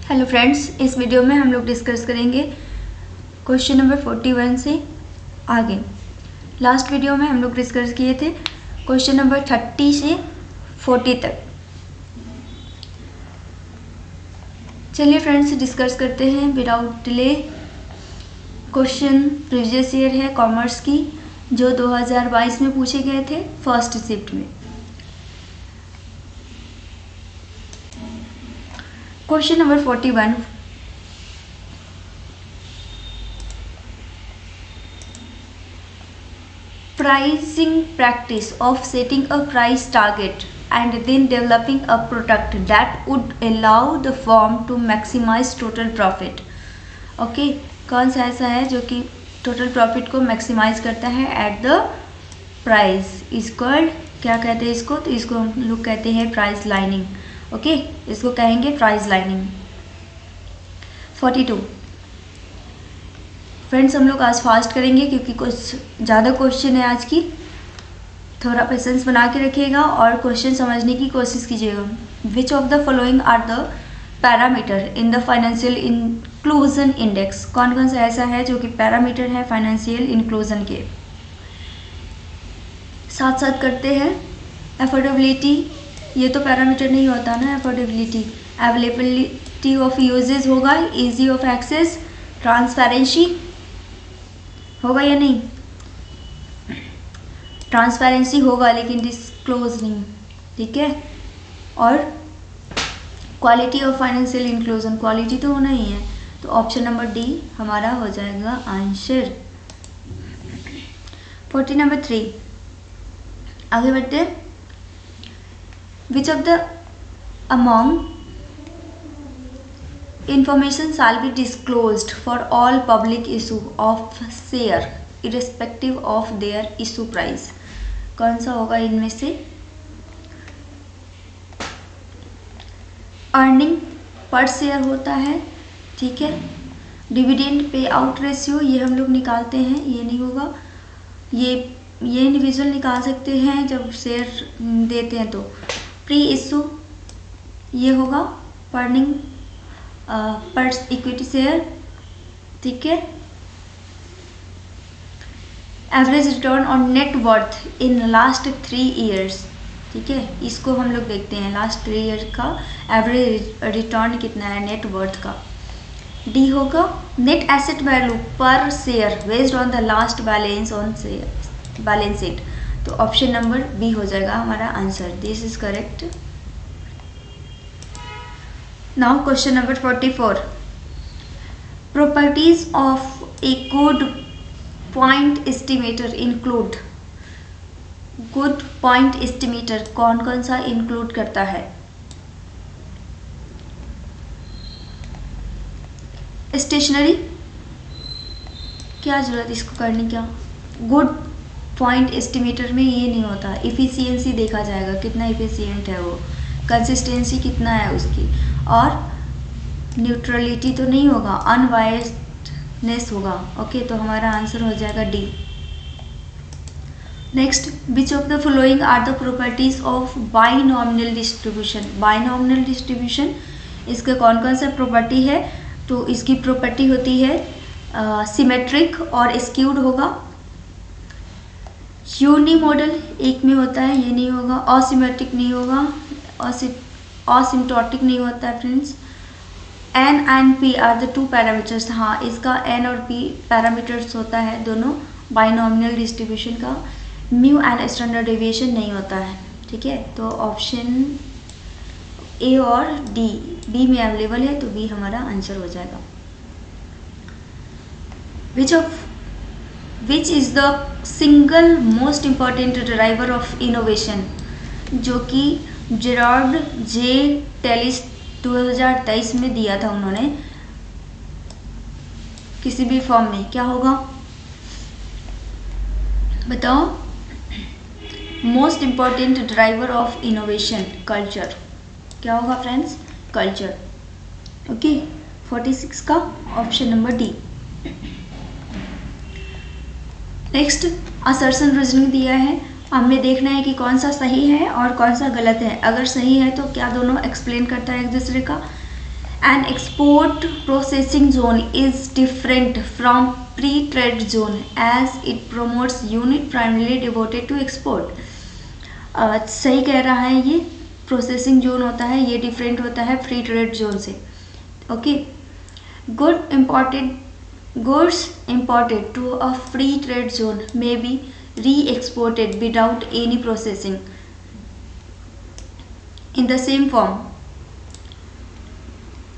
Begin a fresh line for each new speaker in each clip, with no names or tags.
Hello friends, इस video में हम लोग डिस्कस करेंगे क्वेश्चन नंबर 41 से आगे। लास्ट वीडियो में हम लोग डिस्कस किए थे क्वेश्चन नंबर 30 से 40 तक। चलिए फ्रेंड्स, डिस्कस करते हैं without delay. Question previous year है कॉमर्स की, जो 2022 में पूछे गए थे फर्स्ट शिफ्ट में। Question number 41, pricing practice of setting a price target and then developing a product that would allow the firm to maximize total profit। Okay, कौन सा ऐसा है जो कि टोटल प्रॉफिट को मैक्सिमाइज करता है at the price is called, क्या कहते हैं इसको? तो इसको हम लोग कहते हैं प्राइस लाइनिंग। ओके, इसको कहेंगे प्राइस लाइनिंग। 42 फ्रेंड्स, हम लोग आज फास्ट करेंगे क्योंकि कुछ ज़्यादा क्वेश्चन है आज की। थोड़ा पेशेंस बना के रखिएगा और क्वेश्चन समझने की कोशिश कीजिएगा। Which of the following are the parameter in the financial inclusion index? कौन कौन सा ऐसा है जो कि पैरामीटर है फाइनेंशियल इंक्लूजन के? साथ साथ करते हैं। एफोर्डेबिलिटी, ये तो पैरामीटर नहीं होता ना एफोर्डेबिलिटी। अवेलेबिलिटी ऑफ यूजेज होगा, इजी ऑफ एक्सेस, ट्रांसपेरेंसी होगा या नहीं? ट्रांसपेरेंसी होगा लेकिन डिस्क्लोज नहीं, ठीक है। और quality of financial inclusion, quality तो होना ही है, तो ऑप्शन नंबर डी हमारा हो जाएगा आंसर। 40 नंबर 3, आगे बढ़ते हैं। विच of the among information shall be disclosed for all public issue of share irrespective of their issue price? कौन सा होगा इनमें से? अर्निंग पर शेयर होता है, ठीक है। डिविडेंड पे आउट रेशियो ये हम लोग निकालते हैं, ये नहीं होगा। ये इंडिविजुअल निकाल सकते हैं जब शेयर देते हैं तो। प्री इशू ये होगा। अर्निंग पर इक्विटी शेयर, ठीक है। Average return on net worth in last 3 years, ठीक है। इसको हम लोग देखते हैं लास्ट 3 ईयर का एवरेज रिटर्न कितना है नेट वर्थ का। डी होगा नेट एसेट वैल्यू पर share based on the last balance on share balance sheet, तो ऑप्शन नंबर बी हो जाएगा हमारा answer. This is correct. Now question number 44, properties of a good point estimator include? good point estimator कौन कौन सा include करता है? Stationery, क्या जरूरत इसको करने क्या? गुड पॉइंट एस्टिमेटर में ये नहीं होता। इफिशियंसी देखा जाएगा, कितना इफिशियंट है वो, कंसिस्टेंसी कितना है उसकी, और न्यूट्रलिटी तो नहीं होगा, अनबायस्डनेस होगा। ओके, तो हमारा आंसर हो जाएगा D. Next, which of the following are the properties of binomial distribution? Binomial distribution, इसका कौन कौन सा प्रॉपर्टी है? तो इसकी प्रॉपर्टी होती है सिमेट्रिक और स्क्यूड होगा। यूनी मॉडल एक में होता है, ये नहीं होगा। असिमेट्रिक नहीं होगा, असिम्प्टोटिक नहीं होता है friends. N and P are the 2 parameters. हाँ, इसका एन और पी पैरामीटर्स होता है दोनों बाइनॉमिनल डिस्ट्रीब्यूशन का। म्यू एंड स्टैंडर्ड डेविएशन नहीं होता है, ठीक है। तो ऑप्शन ए और डी, बी में अवेलेबल है, तो बी हमारा आंसर हो जाएगा। Which is the single most important driver of innovation? जो कि जेरार्ड जे टेलिस 2023 में दिया था उन्होंने किसी भी फॉर्म में, क्या होगा बताओ? Most important driver of innovation culture, क्या होगा फ्रेंड्स? कल्चर। ओके, 46 का option number D. Next, assertion reasoning दिया है, हमें देखना है कि कौन सा सही है और कौन सा गलत है। अगर सही है तो क्या दोनों एक्सप्लेन करता है एक दूसरे का, An export processing zone is different from pre-trade zone as it promotes unit primarily devoted to export. सही कह रहा है, ये प्रोसेसिंग जोन होता है, ये डिफरेंट होता है फ्री ट्रेड जोन से. Okay. Goods imported to a free trade zone may be re-exported without any processing in the same form,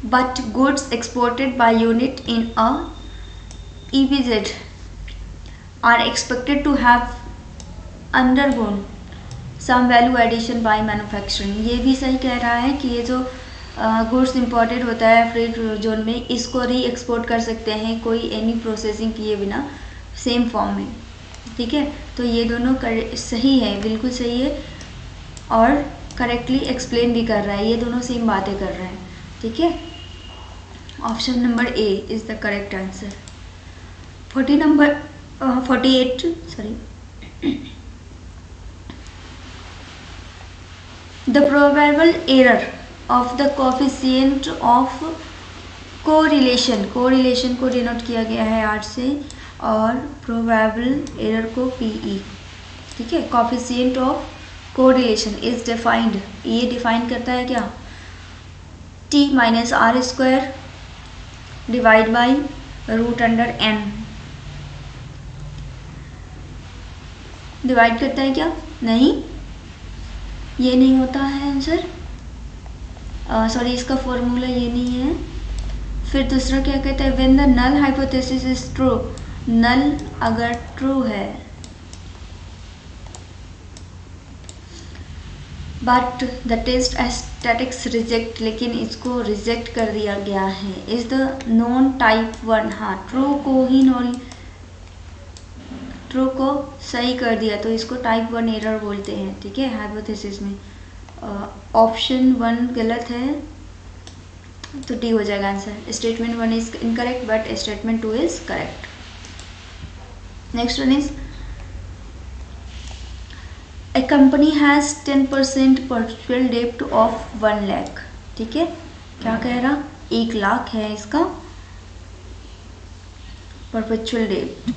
but goods exported by unit in a EPZ are expected to have undergone some value addition by manufacturing. ये भी सही कह रहा है कि ये जो goods imported होता है फ्री जोन में, इसको री एक्सपोर्ट कर सकते हैं कोई एनी प्रोसेसिंग किए बिना सेम फॉर्म में. ठीक है, तो ये दोनों सही है, बिल्कुल सही है और करेक्टली एक्सप्लेन भी कर रहा है, ये दोनों सेम बातें कर रहे हैं. ठीक है, option number A is the correct answer. 48 sorry. The probable error of the coefficient of correlation को डिनोट किया गया है R से और probable error को PE. ठीक है, coefficient of correlation is defined, ये डिफाइन करता है क्या, T minus R square divide by root under n. Divide करता है क्या, नहीं, ये नहीं होता है आंसर. सॉरी, इसका फॉर्मूला ये नहीं है. फिर दूसरा क्या कहता है, when the null hypothesis is true, null अगर ट्रू है but the test statistics reject, लेकिन इसको रिजेक्ट कर दिया गया है, इज द नॉन टाइप 1. हाँ, ट्रू को ही ट्रू को सही कर दिया तो इसको टाइप 1 एरर बोलते हैं. ठीक है, हाइपोथेसिस में. ऑप्शन 1 गलत है तो डी हो जाएगा answer. Statement 1 is incorrect but statement 2 is correct. Next one is a company has 10% perpetual डेब्ट ऑफ 1 लाख. ठीक है, क्या कह रहा, 1 लाख है इसका परपेचुअल डेब्ट.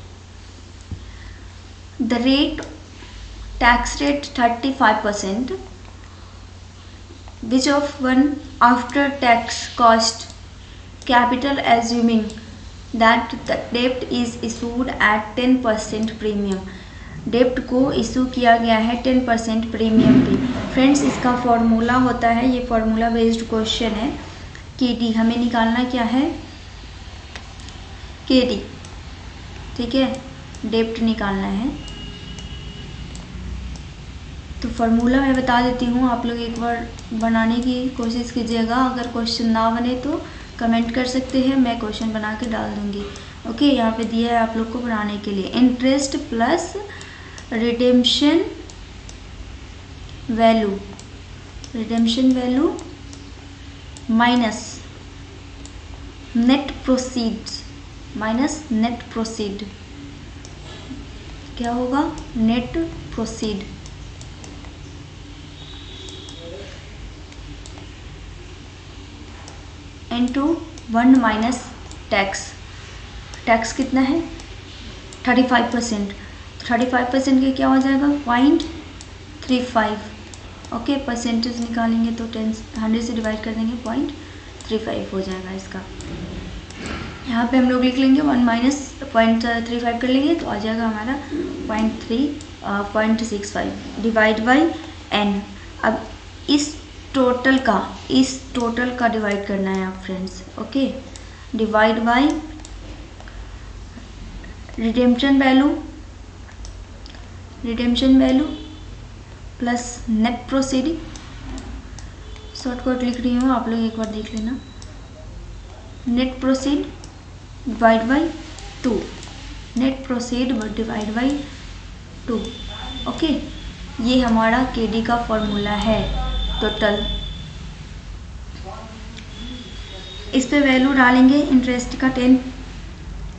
The tax rate 35%, which of one after tax cost capital assuming that the debt is issued at 10% premium. डेप्ट को इशू किया गया है 10% प्रीमियम पे. फ्रेंड्स, इसका फॉर्मूला होता है, ये फॉर्मूला बेस्ड क्वेश्चन है. KD हमें निकालना क्या है, KD. ठीक है, डेप्ट निकालना है. तो फार्मूला मैं बता देती हूँ, आप लोग एक बार बनाने की कोशिश कीजिएगा. अगर क्वेश्चन ना बने तो कमेंट कर सकते हैं, मैं क्वेश्चन बना के डाल दूँगी. ओके, यहाँ पे दिया है आप लोग को बनाने के लिए. Interest plus redemption value minus net proceed क्या होगा, net proceed into 1 minus tax कितना है 35%. 35% के क्या हो जाएगा 0.35. ओके, परसेंटेज निकालेंगे तो 100 से डिवाइड कर देंगे 0.35 हो जाएगा इसका. यहाँ पे हम लोग लिख लेंगे 1 माइनस 0.35 कर लेंगे तो आ जाएगा हमारा 0.65 डिवाइड बाई n. अब इस टोटल का डिवाइड करना है आप friends. Okay, divide by redemption value plus net proceeding. Shortcut लिख रही हूँ, आप लोग एक बार देख लेना. Net proceed divide by 2, net proceed divide by 2. Okay, ये हमारा केडी का फॉर्मूला है टोटल. इस पे वैल्यू डालेंगे इंटरेस्ट का 10,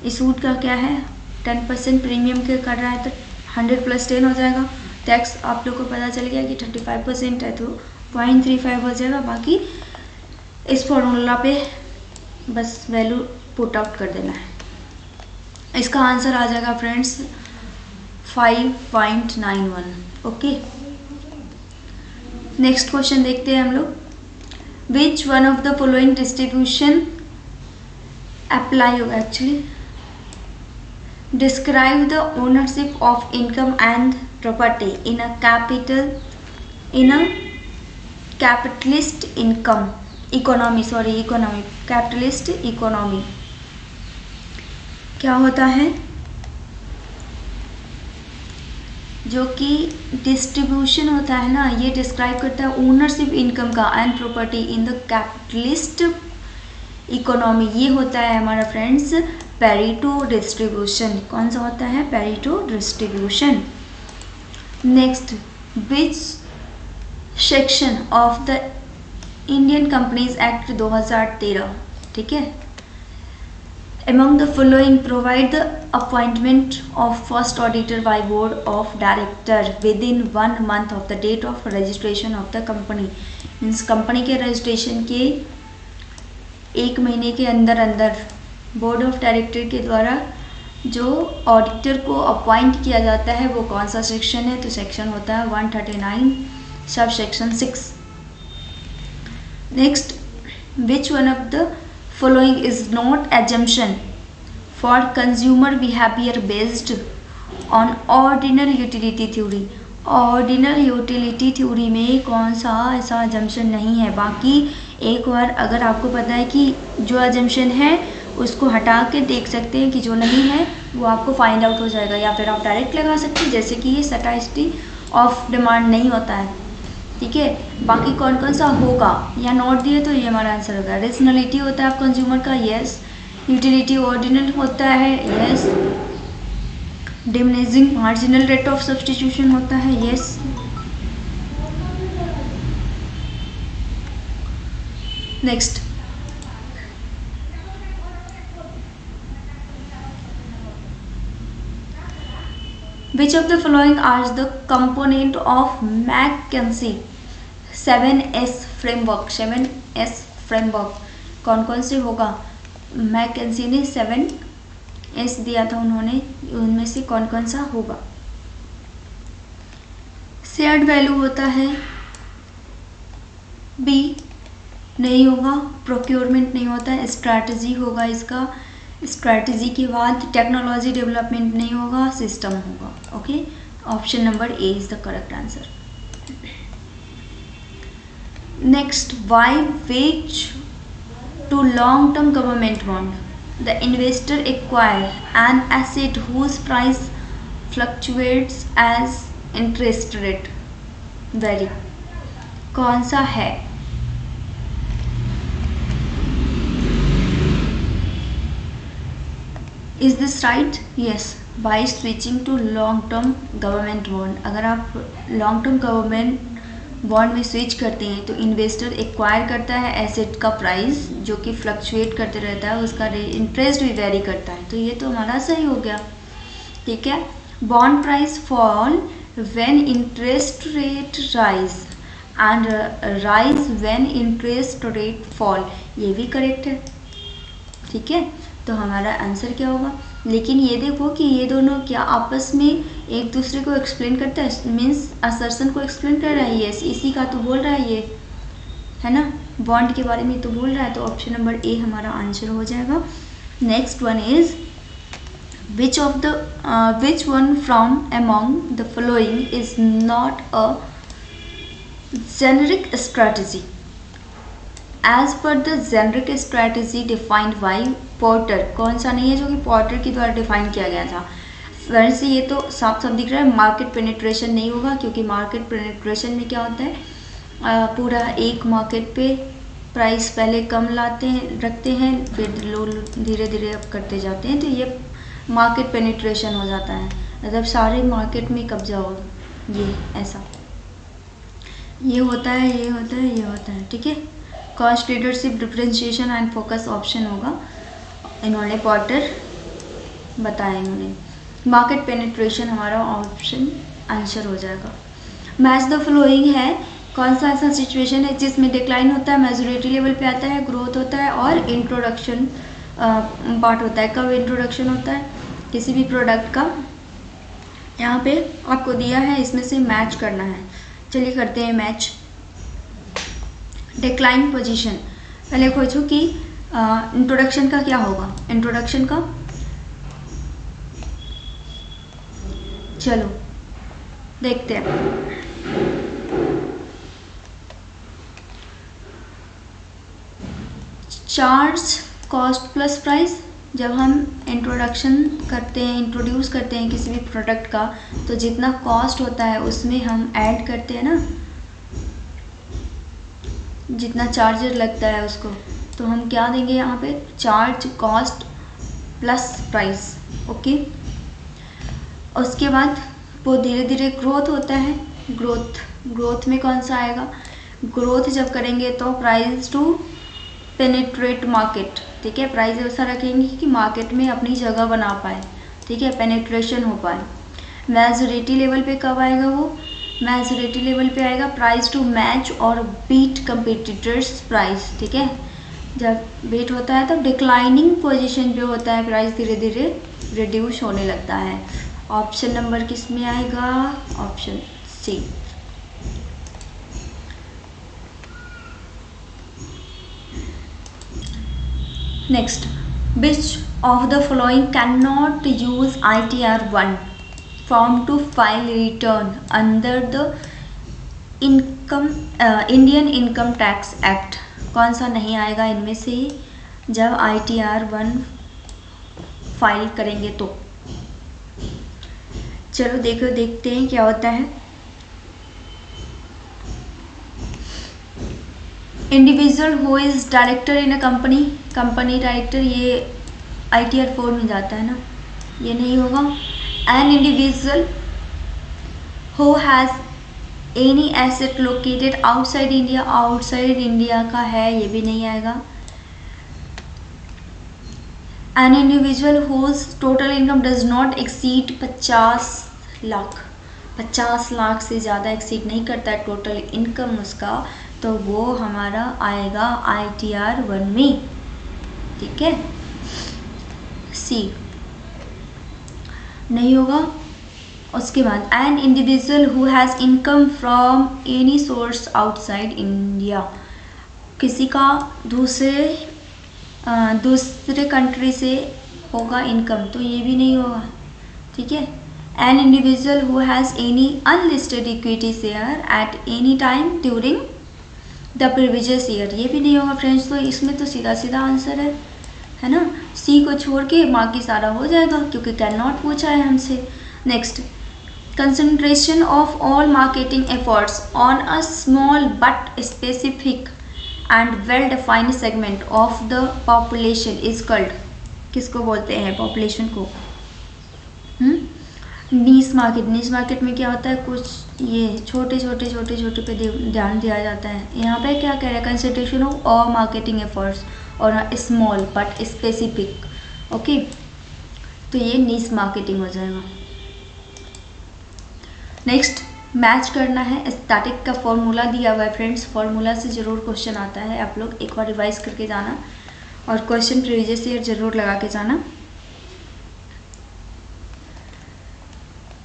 इशूड का क्या है 10% प्रीमियम के कर रहा है तो 100 प्लस 10 हो जाएगा. टैक्स आप लोग को पता चल गया कि 35% है तो 0.35 हो जाएगा. बाकी इस फॉर्मूला पे बस वैल्यू पुट आउट कर देना है। इसका आंसर आ जाएगा फ्रेंड्स 5.91। ओके, नेक्स्ट क्वेश्चन देखते हैं हम लोग। Which one of the following distribution apply होगा actually. Describe the ownership of income and property in a capitalist economy capitalist economy. क्या होता है जो कि डिस्ट्रीब्यूशन होता है ना, ये डिस्क्राइब करता है ओनरशिप इनकम का and property in the capitalist economy. ये होता है हमारा फ्रेंड्स पेरेटो डिस्ट्रीब्यूशन। कौन सा होता है? Pareto distribution. Next, which section of the Indian companies act 2013, ठीक है, among the following provide the appointment of first auditor by board of director within 1 month of the date of registration of the company। Means company के registration के 1 महीने के अंदर board of director के द्वारा जो ऑडिटर को अपॉइंट किया जाता है वो कौन सा सेक्शन है? तो सेक्शन होता है 139 sub section 6। Next, which one of the following is not assumption for consumer behavior based on ordinal utility theory। Ordinal utility theory में कौन सा ऐसा assumption नहीं है। बाकी एक बार अगर आपको पता है कि जो assumption है उसको हटा के देख सकते हैं कि जो नहीं है वो आपको फाइंड आउट हो जाएगा, या फिर आप डायरेक्ट लगा सकते हैं, जैसे कि ये सटाइसिटी ऑफ डिमांड नहीं होता है, ठीक है। बाकी कौन कौन सा होगा या नोट दिए तो ये हमारा आंसर होगा। रेशनलिटी होता है आप कंज्यूमर का, यस। यूटिलिटी ऑर्डिनल होता है, yes. Diminishing marginal rate of substitution होता है, yes. Next, Which of the following are the component of McKinsey 7S framework? 7S framework कौन कौन से होगा? मैकेंसी ने 7S दिया था उन्होंने, उनमें से कौन कौन सा होगा? शेयर्ड वैल्यू होता है, बी नहीं होगा। प्रोक्योरमेंट नहीं होता है, स्ट्रैटेजी होगा इसका। स्ट्रैटेजी के बाद टेक्नोलॉजी डेवलपमेंट नहीं होगा, सिस्टम होगा। Okay, option number A is the correct answer. Next, why which to long term government bond the investor acquire an asset whose price fluctuates as interest rate very. कौन सा है? Is this right? Yes, by switching to long term government bond. अगर आप long term government bond में switch करते हैं तो investor acquire करता है एसेट का प्राइस जो कि फ्लक्चुएट करते रहता है, उसका इंटरेस्ट भी वेरी करता है। तो ये तो हमारा सही हो गया, ठीक है। Bond price fall when interest rate rise and rise when interest rate fall, ये भी करेक्ट है, ठीक है। तो हमारा आंसर क्या होगा? लेकिन ये देखो कि ये दोनों क्या आपस में एक दूसरे को एक्सप्लेन करता है, मीन्स असर्शन को एक्सप्लेन कर रहा है। यस, इसी का तो बोल रहा है ये, है ना, बॉन्ड के बारे में तो बोल रहा है। तो ऑप्शन नंबर ए हमारा आंसर हो जाएगा। Next one is which one from among the following is not a generic strategy as per the generic strategy defined by Porter. कौन सा नहीं है जो कि पोर्टर के द्वारा डिफाइन किया गया था? फ्रेंड्स, ये तो साफ साफ दिख रहा है, मार्केट पेनिट्रेशन नहीं होगा, क्योंकि मार्केट पेनिट्रेशन में क्या होता है, पूरा एक मार्केट पे प्राइस पहले कम रखते हैं, फिर लोग धीरे धीरे अप करते जाते हैं, तो ये मार्केट पेनिट्रेशन हो जाता है, मतलब सारे मार्केट में कब्जा हो, ये ऐसा ये होता है, ये होता है, ये होता है, ठीक है। Cost leadership differentiation and focus option होगा, इन्होंने पोर्टर बताया इन्होंने। मार्केट पेनिट्रेशन हमारा ऑप्शन आंसर हो जाएगा। मैच द फ्लोइंग है कौन सा ऐसा सिचुएशन है जिसमें डिक्लाइन होता है, मेजोरिटी लेवल पे आता है, ग्रोथ होता है और इंट्रोडक्शन पार्ट होता है। कब इंट्रोडक्शन होता है किसी भी प्रोडक्ट का? यहाँ पे आपको दिया है, इसमें से मैच करना है। चलिए करते हैं मैच। डिक्लाइन पोजीशन, पहले खोजो कि इंट्रोडक्शन का क्या होगा। इंट्रोडक्शन का चलो देखते हैं। Charge cost plus price. जब हम इंट्रोडक्शन करते हैं, इंट्रोड्यूस करते हैं किसी भी प्रोडक्ट का, तो जितना कॉस्ट होता है उसमें हम ऐड करते हैं ना, जितना चार्जर लगता है उसको, तो हम क्या देंगे यहाँ पे? Charge cost plus price. Okay, उसके बाद वो धीरे धीरे ग्रोथ होता है। ग्रोथ में कौन सा आएगा? ग्रोथ जब करेंगे तो प्राइस टू पेनिट्रेट मार्केट। ठीक है, प्राइस ऐसा रखेंगे कि मार्केट में अपनी जगह बना पाए। ठीक है, पेनिट्रेशन हो पाए। मैच्योरिटी लेवल पे कब आएगा वो? मैच्योरिटी लेवल पे आएगा प्राइस टू मैच और बीट कंपिटिटर्स प्राइस। ठीक है, जब बीट होता है तब डिक्लाइनिंग पोजीशन पे होता है, प्राइस धीरे धीरे रिड्यूस होने लगता है। ऑप्शन नंबर किस में आएगा? Option C. Next, which of the following can not use ITR1 form to file return under the Indian income tax act? कौन सा नहीं आएगा इनमें से जब ITR1 फाइल करेंगे तो? चलो देखते हैं क्या होता है। Individual who is director in a company director, ये ITR4 में जाता है ना, ये नहीं होगा। An individual who has any asset located outside India का है, ये भी नहीं आएगा। An individual whose total income does not exceed 50 lakh, 50 lakh से ज़्यादा एक्सीड नहीं करता है टोटल इनकम उसका, तो वो हमारा आएगा ITR1 में। ठीक है, सी नहीं होगा। उसके बाद N individual who has income from any source outside India, किसी का दूसरे कंट्री से होगा इनकम, तो ये भी नहीं होगा। ठीक है, N individual who has any unlisted equity share at any time during the previous year, ये भी नहीं होगा फ्रेंड्स। तो इसमें तो सीधा सीधा आंसर है ना, सी को छोड़ के बाकी सारा हो जाएगा, क्योंकि कैन नॉट पूछा है हमसे। Next, concentration of all marketing efforts on a small but specific and well defined segment of the population is called, किसको बोलते हैं पॉपुलेशन को? नीश मार्केट में क्या होता है, कुछ ये छोटे पे ध्यान दिया जाता है। यहाँ पे क्या कह रहा है? Concentration of all marketing efforts और स्मॉल बट स्पेसिफिक। ओके, तो ये नीश मार्केटिंग हो जाएगा। नेक्स्ट, मैच करना है। स्टैटिक का फॉर्मूला दिया हुआ है फ्रेंड्स, फॉर्मूला से ज़रूर क्वेश्चन आता है, आप लोग एक बार रिवाइज करके जाना और क्वेश्चन प्रीवियस ईयर जरूर लगा के जाना।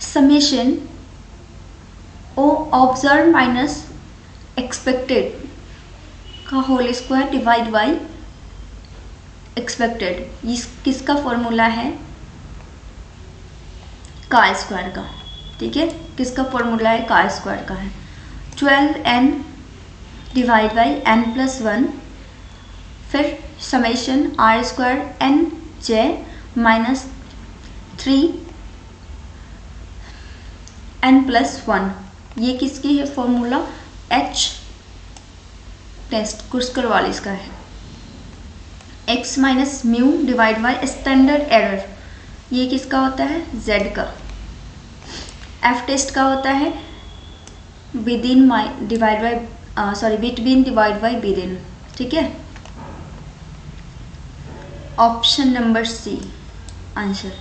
Summation O observe minus expected का whole square divide by expected, इस किसका फॉर्मूला है? का स्क्वायर का। ठीक है, किसका फॉर्मूला है? का स्क्वायर का है। 12n डिवाइड बाई n+1, फिर summation r square n j minus 3n+1, ये किसकी है फॉर्मूला? h टेस्ट कुर्स्कर वालिस का है। x minus mu divide by standard error, ये किसका होता है? z का। f टेस्ट का होता है बिटवीन डिवाइड बाई विदिन। ठीक है, option number C answer.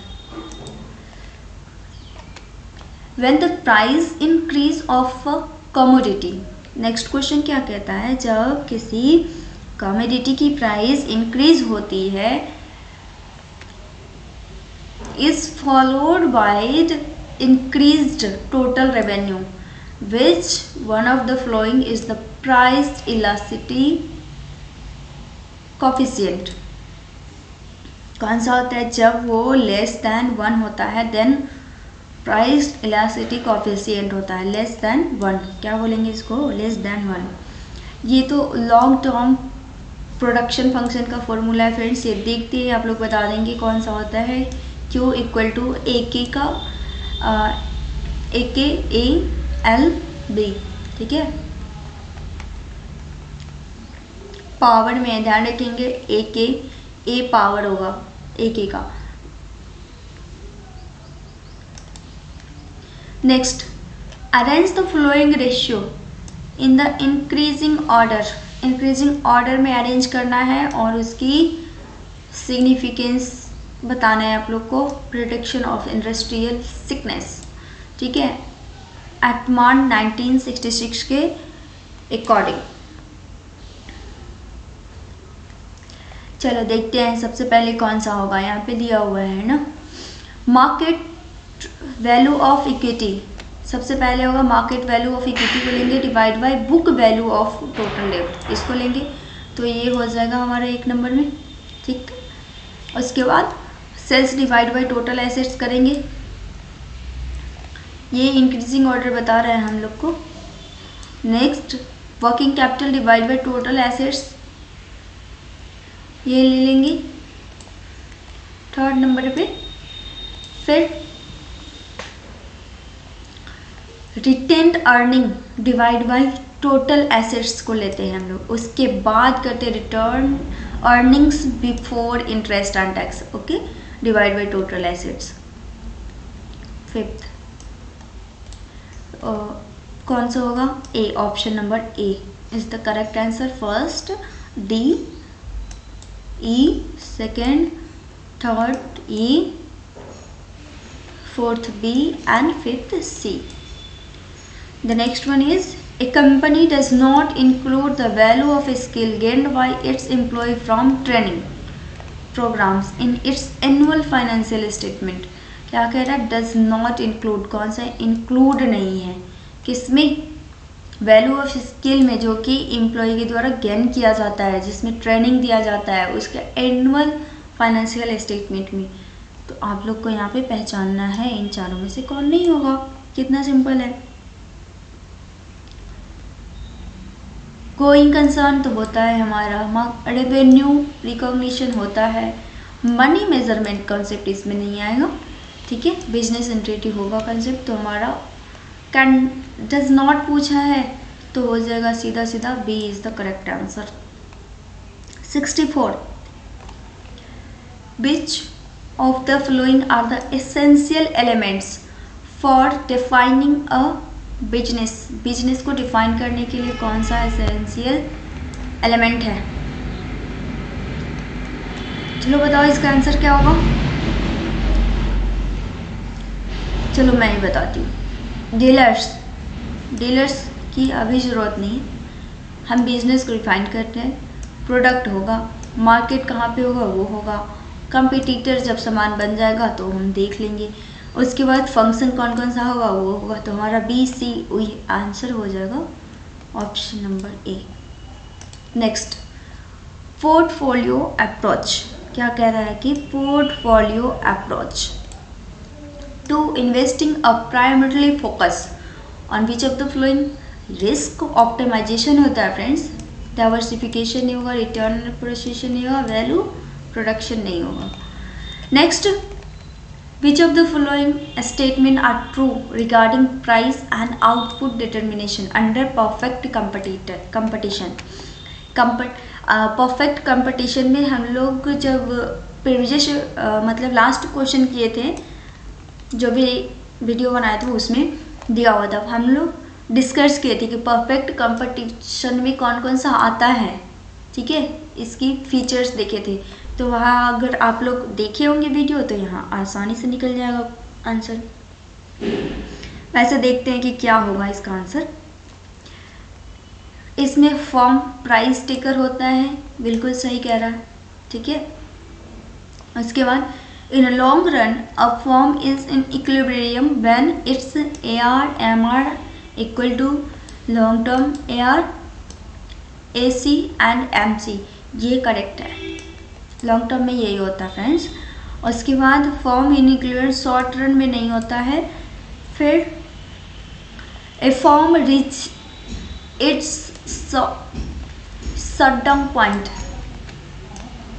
When the price increase of a commodity next question क्या कहता है, जब किसी कमोडिटी की प्राइस इंक्रीज होती है is followed by the increased total revenue, which one of the following is the price elasticity coefficient? कौन सा होता है, जब वो लेस दैन 1 होता है देन प्राइस इलास्टिसिटी कोफिशिएंट होता है लेस दैन 1. क्या बोलेंगे इसको, लेस दैन 1. ये तो लॉन्ग टर्म प्रोडक्शन फंक्शन का फॉर्मूला है फ्रेंड्स, ये देखते हैं आप लोग बता देंगे कौन सा होता है. Q इक्वल टू ए के का ए के ए एल बी. ठीक है, पावर में ध्यान रखेंगे ए के ए पावर होगा ए के का. Next, arrange the flowing ratio in the increasing order. Increasing order में अरेंज करना है और उसकी सिग्निफिकेंस बताना है आप लोग को. Prediction of industrial sickness. ठीक है, एटमान 1966 के अकॉर्डिंग. चलो देखते हैं सबसे पहले कौन सा होगा, यहाँ पे दिया हुआ है ना, मार्केट वैल्यू ऑफ इक्विटी. सबसे पहले होगा मार्केट वैल्यू ऑफ इक्विटी को लेंगे divide by book value of total डेब्ट, इसको लेंगे तो ये हो जाएगा हमारा 1 नंबर में. ठीक, उसके बाद sales divide by total assets करेंगे. ये इंक्रीजिंग ऑर्डर बता रहा है हम लोग को. Next, working capital divide by total assets, ये ले लेंगे 3rd नंबर पे. फिर retained earning divide by total assets को लेते हैं हम लोग. उसके बाद करते हैं return earnings before interest and tax. Okay, divide by total assets. 5th कौन सा होगा, A. Option number A is the correct answer. First D, E, second, third E, 4th B and 5th C. The next one is, a company does not include the value of a skill gained by its employee from training programs in its annual financial statement. क्या कह रहा है, does not include. कौन सा include नहीं है, किसमें, value of skill में जो कि एम्प्लॉय के द्वारा गेन किया जाता है, जिसमें ट्रेनिंग दिया जाता है, उसके एनुअल फाइनेंशियल स्टेटमेंट में. तो आप लोग को यहाँ पे पहचानना है इन चारों में से कौन नहीं होगा. कितना सिंपल है. गोइंग कंसर्न तो होता है हमारा, रेवेन्यू रिकॉग्निशन होता है, मनी मेजरमेंट कॉन्सेप्ट इसमें नहीं आएगा. ठीक है, बिजनेस एंटिटी होगा कॉन्सेप्ट. तो हमारा कैन डज नॉट पूछा है तो हो जाएगा सीधा सीधा B is the correct answer. 64, which of the following are the essential elements for defining a business. Business को डिफाइन करने के लिए कौन सा एसेंशियल एलिमेंट है, चलो बताओ इसका आंसर क्या होगा. चलो मैं ही बताती हूँ. डीलर्स की अभी ज़रूरत नहीं है, हम बिजनेस को डिफाइन करते हैं. प्रोडक्ट होगा, मार्केट कहाँ पे होगा वो होगा, कंपटीटर जब सामान बन जाएगा तो हम देख लेंगे. उसके बाद फंक्शन कौन कौन सा होगा वो होगा. तो हमारा बी सी आंसर हो जाएगा option number A. Next, portfolio approach. क्या कह रहा है कि portfolio approach to investing a primarily focus on which of the following. Risk optimization होता है फ्रेंड्स, डाइवर्सिफिकेशन नहीं होगा, रिटर्न अप्रिसिएशन नहीं होगा, वैल्यू प्रोडक्शन नहीं होगा. Next, which of the following statement are true regarding price and output determination under perfect competition. Perfect competition में हम लोग जब प्रीवियस मतलब लास्ट क्वेश्चन किए थे, जो भी वीडियो बनाया था उसमें दिया हुआ था, हम लोग डिस्कस किए थे कि परफेक्ट कंपटीशन में कौन कौन सा आता है. ठीक है, इसकी फीचर्स देखे थे. तो वहाँ अगर आप लोग देखे होंगे वीडियो तो यहाँ आसानी से निकल जाएगा आंसर. वैसे देखते हैं कि क्या होगा इसका आंसर. इसमें फॉर्म प्राइस टेकर होता है, बिल्कुल सही कह रहा है, ठीक है। उसके बाद in long run a firm is in equilibrium when it's AR/MR equal to long term AR AC and MC, ये करेक्ट है, लॉन्ग टर्म में यही होता है फ्रेंड्स। उसके बाद firm in equilibrium short run में नहीं होता है। फिर a firm reach its shutdown point,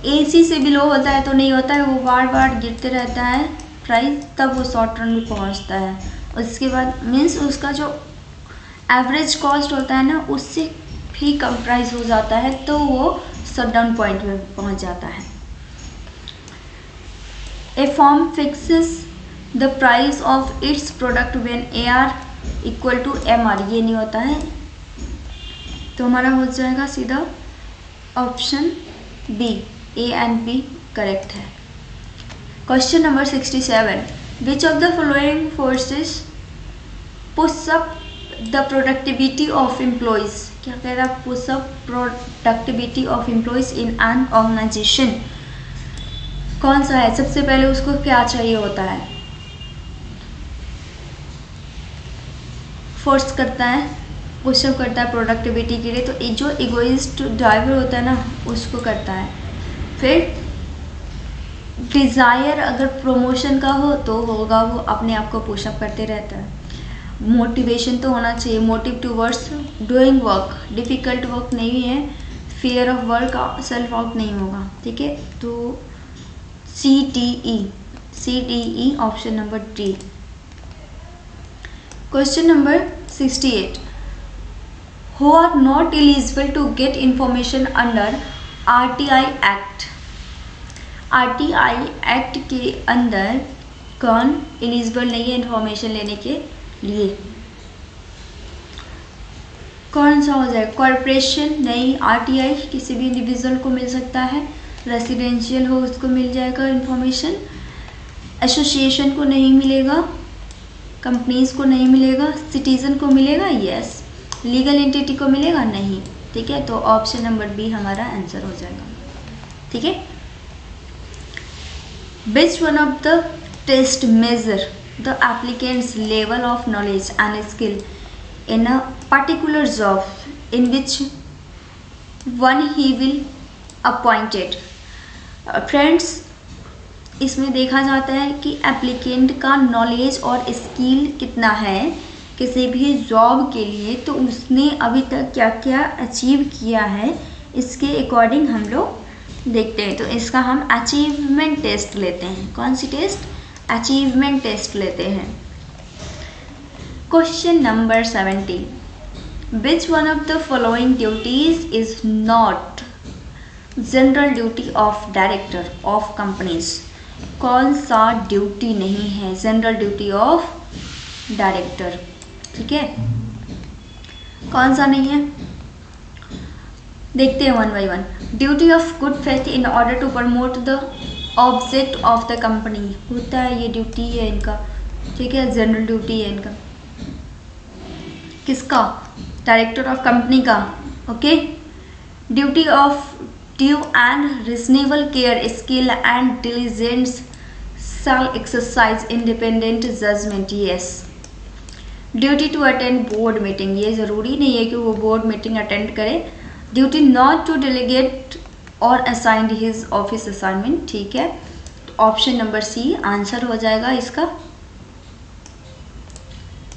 AC से बिलो होता है तो नहीं होता है, वो बार बार गिरते रहता है प्राइस, तब वो शॉर्ट रन में पहुंचता है। उसके बाद मीन्स उसका जो एवरेज कॉस्ट होता है ना, उससे भी कम प्राइस हो जाता है, तो वो शटडाउन पॉइंट में पहुंच जाता है। A firm fixes the price of its product when AR equal to MR, ये नहीं होता है, तो हमारा हो जाएगा सीधा option B, A and B correct है। Question number 67, which of the following forces push up the productivity of employees, क्या कह रहा है, push up productivity of employees in an organization, कौन सा है? सबसे पहले उसको क्या चाहिए होता है, फोर्स करता है, पुशअप करता है प्रोडक्टिविटी के लिए, तो जो इगोइस्ट ड्राइवर होता है ना, उसको करता है। फिर डिज़ायर अगर प्रमोशन का हो तो होगा, वो अपने आप को पुशअप करते रहता है। मोटिवेशन तो होना चाहिए, motive towards doing work, difficult work नहीं है, fear of work, self work नहीं होगा, ठीक है। तो CTE option number D। Question number 68, who are not eligible to get information under RTI Act, RTI act के अंदर कौन एलिजिबल नहीं है इंफॉर्मेशन लेने के लिए? कौन सा हो जाए? कॉरपोरेशन नहीं, RTI किसी भी इंडिविजुअल को मिल सकता है, रेसिडेंशियल हो उसको मिल जाएगा इंफॉर्मेशन, एसोसिएशन को नहीं मिलेगा, कंपनीज को नहीं मिलेगा, सिटीजन को मिलेगा, यस, लीगल एंटिटी को मिलेगा नहीं, ठीक है। तो ऑप्शन नंबर B हमारा आंसर हो जाएगा, ठीक है। Which one of the test measure the applicants level of knowledge and skill in a particular job in which one he will appointed. Friends, इसमें देखा जाता है कि एप्लीकेंट का नॉलेज और स्किल कितना है किसी भी जॉब के लिए, तो उसने अभी तक क्या क्या अचीव किया है, इसके अकॉर्डिंग हम लोग देखते हैं। तो इसका हम अचीवमेंट टेस्ट लेते हैं। कौन सी टेस्ट? अचीवमेंट टेस्ट लेते हैं। Question number 70, which one of the following duties is not general duty of director of companies, कौन सा ड्यूटी नहीं है जनरल ड्यूटी ऑफ डायरेक्टर, ठीक है, कौन सा नहीं है? देखते हैं one by one. Duty of good faith in order to promote the object of the company, होता है, ये ड्यूटी है इनका, ठीक है, जनरल ड्यूटी है इनका। किसका? डायरेक्टर ऑफ कंपनी का, okay. Duty of due and reasonable care, skill and diligence shall exercise independent judgment, yes। Duty to attend board meeting, ये ज़रूरी नहीं है कि वो बोर्ड मीटिंग अटेंड करे। ड्यूटी नॉट टू डेलीगेट और असाइंड हिज ऑफिस असाइनमेंट, ठीक है। ऑप्शन नंबर C आंसर हो जाएगा इसका,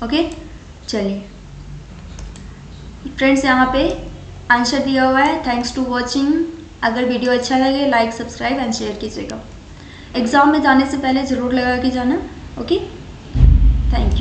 ओके। चलिए फ्रेंड्स, यहाँ पे आंसर दिया हुआ है। Thanks to watching. अगर वीडियो अच्छा लगे लाइक, सब्सक्राइब एंड शेयर कीजिएगा। एग्ज़ाम में जाने से पहले ज़रूर लगा के जाना, ओके। Thank you.